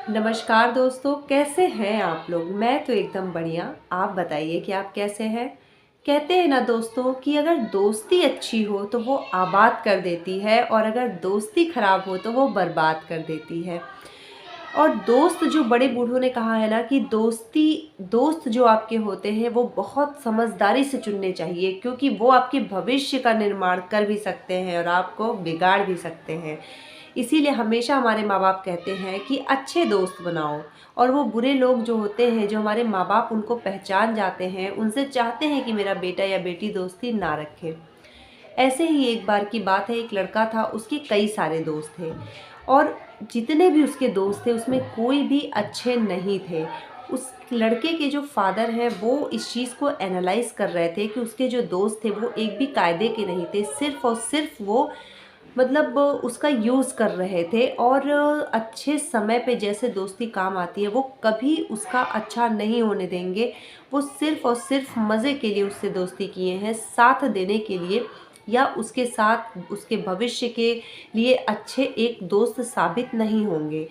नमस्कार दोस्तों, कैसे हैं आप लोग। मैं तो एकदम बढ़िया। आप बताइए कि आप कैसे हैं। कहते हैं ना दोस्तों कि अगर दोस्ती अच्छी हो तो वो आबाद कर देती है और अगर दोस्ती खराब हो तो वो बर्बाद कर देती है। और दोस्त जो बड़े बूढ़ों ने कहा है ना कि दोस्त जो आपके होते हैं वो बहुत समझदारी से चुनने चाहिए, क्योंकि वो आपके भविष्य का निर्माण कर भी सकते हैं और आपको बिगाड़ भी सकते हैं। इसीलिए हमेशा हमारे माँ बाप कहते हैं कि अच्छे दोस्त बनाओ। और वो बुरे लोग जो होते हैं, जो हमारे माँ बाप उनको पहचान जाते हैं, उनसे चाहते हैं कि मेरा बेटा या बेटी दोस्ती ना रखे। ऐसे ही एक बार की बात है, एक लड़का था, उसके कई सारे दोस्त थे और जितने भी उसके दोस्त थे उसमें कोई भी अच्छे नहीं थे। उस लड़के के जो फादर हैं वो इस चीज़ को एनालाइज़ कर रहे थे कि उसके जो दोस्त थे वो एक भी कायदे के नहीं थे, सिर्फ़ और सिर्फ़ वो मतलब उसका यूज़ कर रहे थे। और अच्छे समय पे जैसे दोस्ती काम आती है वो कभी उसका अच्छा नहीं होने देंगे। वो सिर्फ़ और सिर्फ़ मज़े के लिए उससे दोस्ती किए हैं, साथ देने के लिए या उसके साथ उसके भविष्य के लिए अच्छे एक दोस्त साबित नहीं होंगे।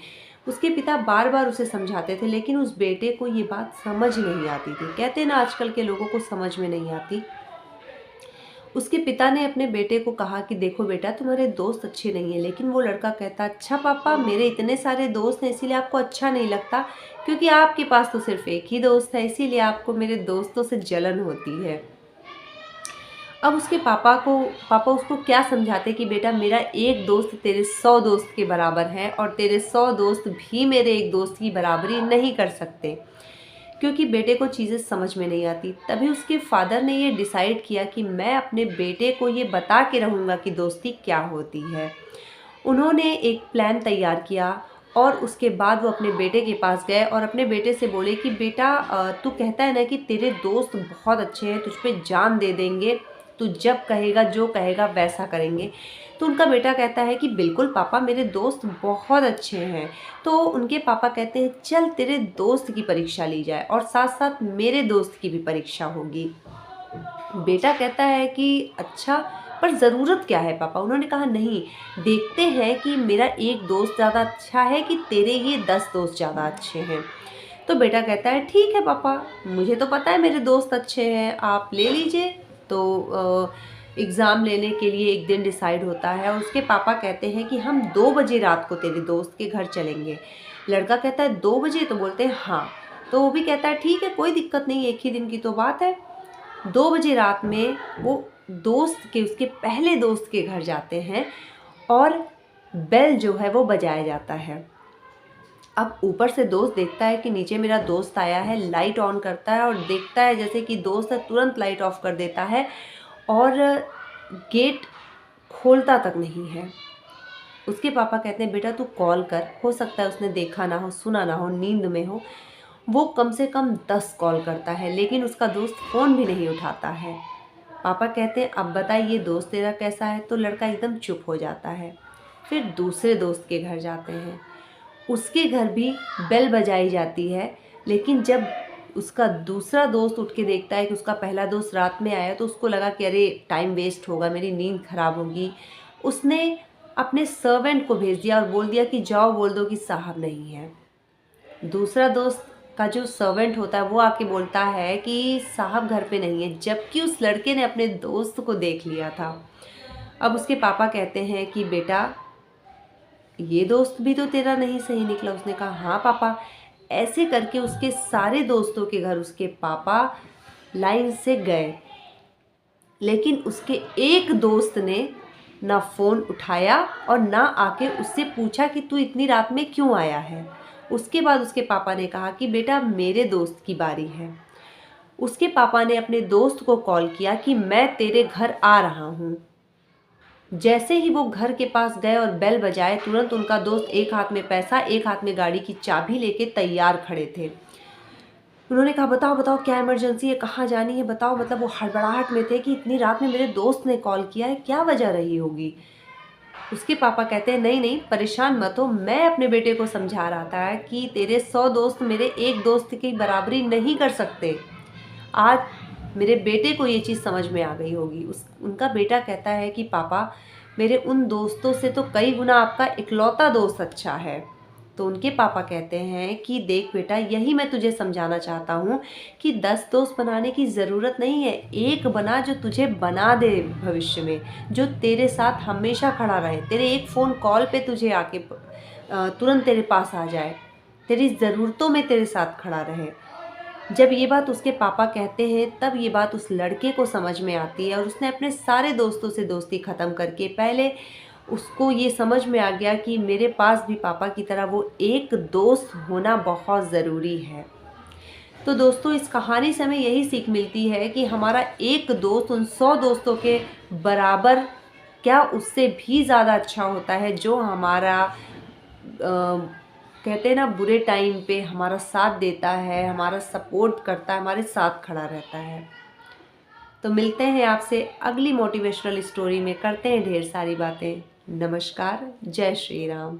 उसके पिता बार-बार उसे समझाते थे, लेकिन उस बेटे को ये बात समझ नहीं आती थी। कहते हैं ना, आजकल के लोगों को समझ में नहीं आती। उसके पिता ने अपने बेटे को कहा कि देखो बेटा, तुम्हारे दोस्त अच्छे नहीं हैं। लेकिन वो लड़का कहता, अच्छा पापा, मेरे इतने सारे दोस्त हैं इसीलिए आपको अच्छा नहीं लगता, क्योंकि आपके पास तो सिर्फ एक ही दोस्त है, इसीलिए आपको मेरे दोस्तों से जलन होती है। अब उसके पापा उसको क्या समझाते कि बेटा, मेरा एक दोस्त तेरे 100 दोस्त के बराबर है और तेरे 100 दोस्त भी मेरे एक दोस्त की बराबरी नहीं कर सकते। क्योंकि बेटे को चीज़ें समझ में नहीं आती। तभी उसके फादर ने ये डिसाइड किया कि मैं अपने बेटे को ये बता के रहूँगा कि दोस्ती क्या होती है। उन्होंने एक प्लान तैयार किया और उसके बाद वो अपने बेटे के पास गए और अपने बेटे से बोले कि बेटा, तू कहता है ना कि तेरे दोस्त बहुत अच्छे हैं, तुझ पे जान दे देंगे, तू जब कहेगा जो कहेगा वैसा करेंगे। तो उनका बेटा कहता है कि बिल्कुल पापा, मेरे दोस्त बहुत अच्छे हैं। तो उनके पापा कहते हैं, चल तेरे दोस्त की परीक्षा ली जाए और साथ साथ मेरे दोस्त की भी परीक्षा होगी। बेटा कहता है कि अच्छा, पर ज़रूरत क्या है पापा। उन्होंने कहा, नहीं, देखते हैं कि मेरा एक दोस्त ज़्यादा अच्छा है कि तेरे ये 10 दोस्त ज़्यादा अच्छे हैं। तो बेटा कहता है, ठीक है पापा, मुझे तो पता है मेरे दोस्त अच्छे हैं, आप ले लीजिए। तो एग्ज़ाम लेने के लिए एक दिन डिसाइड होता है और उसके पापा कहते हैं कि हम 2 बजे रात को तेरे दोस्त के घर चलेंगे। लड़का कहता है, 2 बजे? तो बोलते हैं हाँ। तो वो भी कहता है, ठीक है, कोई दिक्कत नहीं, एक ही दिन की तो बात है। 2 बजे रात में वो उसके पहले दोस्त के घर जाते हैं और बेल जो है वो बजाया जाता है। अब ऊपर से दोस्त देखता है कि नीचे मेरा दोस्त आया है, लाइट ऑन करता है और देखता है जैसे कि दोस्त है, तुरंत लाइट ऑफ कर देता है और गेट खोलता तक नहीं है। उसके पापा कहते हैं, बेटा तू कॉल कर, हो सकता है उसने देखा ना हो, सुना ना हो, नींद में हो। वो कम से कम 10 कॉल करता है लेकिन उसका दोस्त फ़ोन भी नहीं उठाता है। पापा कहते हैं, अब बता ये दोस्त तेरा कैसा है। तो लड़का एकदम चुप हो जाता है। फिर दूसरे दोस्त के घर जाते हैं। उसके घर भी बेल बजाई जाती है, लेकिन जब उसका दूसरा दोस्त उठ के देखता है कि उसका पहला दोस्त रात में आया, तो उसको लगा कि अरे टाइम वेस्ट होगा, मेरी नींद खराब होगी। उसने अपने सर्वेंट को भेज दिया और बोल दिया कि जाओ बोल दो कि साहब नहीं है। दूसरा दोस्त का जो सर्वेंट होता है वो आके बोलता है कि साहब घर पे नहीं है, जबकि उस लड़के ने अपने दोस्त को देख लिया था। अब उसके पापा कहते हैं कि बेटा, ये दोस्त भी तो तेरा नहीं सही निकला। उसने कहा, हाँ पापा। ऐसे करके उसके सारे दोस्तों के घर उसके पापा लाइन से गए, लेकिन उसके एक दोस्त ने ना फ़ोन उठाया और ना आके उससे पूछा कि तू इतनी रात में क्यों आया है। उसके बाद उसके पापा ने कहा कि बेटा, मेरे दोस्त की बारी है। उसके पापा ने अपने दोस्त को कॉल किया कि मैं तेरे घर आ रहा हूँ। जैसे ही वो घर के पास गए और बेल बजाए, तुरंत उनका दोस्त एक हाथ में पैसा, एक हाथ में गाड़ी की चाबी लेके तैयार खड़े थे। उन्होंने कहा, बताओ बताओ क्या इमरजेंसी है, कहाँ जानी है, बताओ। मतलब वो हड़बड़ाहट में थे कि इतनी रात में मेरे दोस्त ने कॉल किया है, क्या वजह रही होगी। उसके पापा कहते हैं, नहीं नहीं, परेशान मत हो, मैं अपने बेटे को समझा रहा था कि तेरे 100 दोस्त मेरे एक दोस्त की बराबरी नहीं कर सकते। आज मेरे बेटे को ये चीज़ समझ में आ गई होगी। उनका बेटा कहता है कि पापा, मेरे उन दोस्तों से तो कई गुना आपका इकलौता दोस्त अच्छा है। तो उनके पापा कहते हैं कि देख बेटा, यही मैं तुझे समझाना चाहता हूँ कि 10 दोस्त बनाने की ज़रूरत नहीं है। एक बना जो तुझे बना दे भविष्य में, जो तेरे साथ हमेशा खड़ा रहे, तेरे एक फ़ोन कॉल पे तुझे आके तुरंत तेरे पास आ जाए, तेरी ज़रूरतों में तेरे साथ खड़ा रहे। जब ये बात उसके पापा कहते हैं तब ये बात उस लड़के को समझ में आती है और उसने अपने सारे दोस्तों से दोस्ती ख़त्म करके, पहले उसको ये समझ में आ गया कि मेरे पास भी पापा की तरह वो एक दोस्त होना बहुत ज़रूरी है। तो दोस्तों, इस कहानी से हमें यही सीख मिलती है कि हमारा एक दोस्त उन 100 दोस्तों के बराबर, क्या उससे भी ज़्यादा अच्छा होता है, जो हमारा कहते हैं ना, बुरे टाइम पे हमारा साथ देता है, हमारा सपोर्ट करता है, हमारे साथ खड़ा रहता है। तो मिलते हैं आपसे अगली मोटिवेशनल स्टोरी में, करते हैं ढेर सारी बातें। नमस्कार, जय श्री राम।